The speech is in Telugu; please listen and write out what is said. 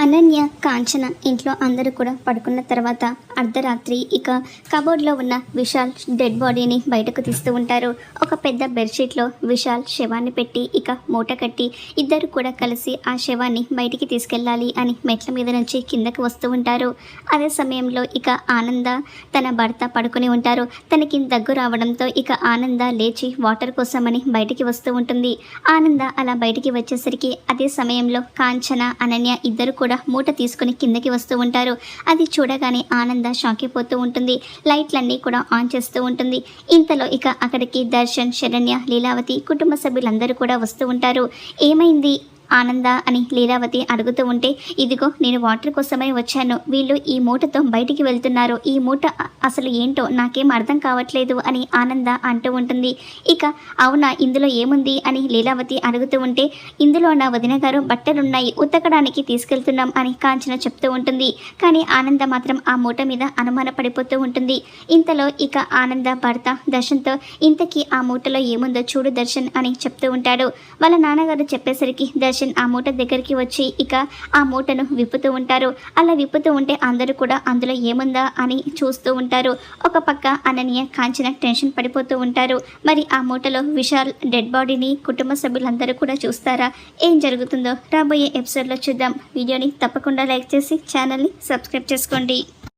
అనన్య, కాంచన ఇంట్లో అందరూ కూడా పడుకున్న తర్వాత అర్ధరాత్రి ఇక కబోర్డ్లో ఉన్న విశాల్ డెడ్ బాడీని బయటకు తీస్తూ ఉంటారు. ఒక పెద్ద బెడ్షీట్లో విశాల్ శవాన్ని పెట్టి ఇక మూట కట్టి ఇద్దరు కూడా కలిసి ఆ శవాన్ని బయటికి తీసుకెళ్ళాలి అని మెట్ల మీద నుంచి కిందకు వస్తూ ఉంటారు. అదే సమయంలో ఇక ఆనంద తన భర్త పడుకుని ఉంటారు. తనకి దగ్గు రావడంతో ఇక ఆనంద లేచి వాటర్ కోసమని బయటికి వస్తూ ఉంటుంది. ఆనంద అలా బయటికి వచ్చేసరికి అదే సమయంలో కాంచన, అనన్య ఇద్దరు కూడా మూట తీసుకుని కిందకి వస్తూ ఉంటారు. అది చూడగానే ఆనంద షాక్ అయిపోతూ ఉంటుంది. లైట్లన్నీ కూడా ఆన్ చేస్తూ ఉంటుంది. ఇంతలో ఇక అక్కడికి దర్శన్, శరణ్య, లీలావతి కుటుంబ సభ్యులందరూ కూడా వస్తూ ఉంటారు. ఏమైంది ఆనంద అని లీలావతి అడుగుతూ ఉంటే, ఇదిగో నేను వాటర్ కోసమై వచ్చాను, వీళ్ళు ఈ మూటతో బయటికి వెళ్తున్నారు, ఈ మూట అసలు ఏంటో నాకేం అర్థం కావట్లేదు అని ఆనంద అంటూ ఉంటుంది. ఇక అవునా, ఇందులో ఏముంది అని లీలావతి అడుగుతూ ఉంటే, ఇందులో నా వదిన గారు బట్టలున్నాయి, ఉతకడానికి తీసుకెళ్తున్నాం అని కాంచన చెప్తూ ఉంటుంది. కానీ ఆనంద మాత్రం ఆ మూట మీద అనుమాన పడిపోతూ ఉంటుంది. ఇంతలో ఇక ఆనంద భర్త దర్శన్తో, ఇంతకీ ఆ మూటలో ఏముందో చూడు దర్శన్ అని చెప్తూ ఉంటాడు. వాళ్ళ నాన్నగారు చెప్పేసరికి దర్శన్ ఆ మూట దగ్గరికి వచ్చి ఇక ఆ మూటను విప్పుతూ ఉంటారు. అలా విప్పుతూ ఉంటే అందరూ కూడా అందులో ఏముందా అని చూస్తూ ఉంటారు. ఒక పక్క అనన్య, కాంచన టెన్షన్ పడిపోతూ ఉంటారు. మరి ఆ మూటలో విశాల్ డెడ్ బాడీని కుటుంబ సభ్యులందరూ కూడా చూస్తారా? ఏం జరుగుతుందో రాబోయే ఎపిసోడ్లో చూద్దాం. వీడియోని తప్పకుండా లైక్ చేసి ఛానల్ని సబ్స్క్రైబ్ చేసుకోండి.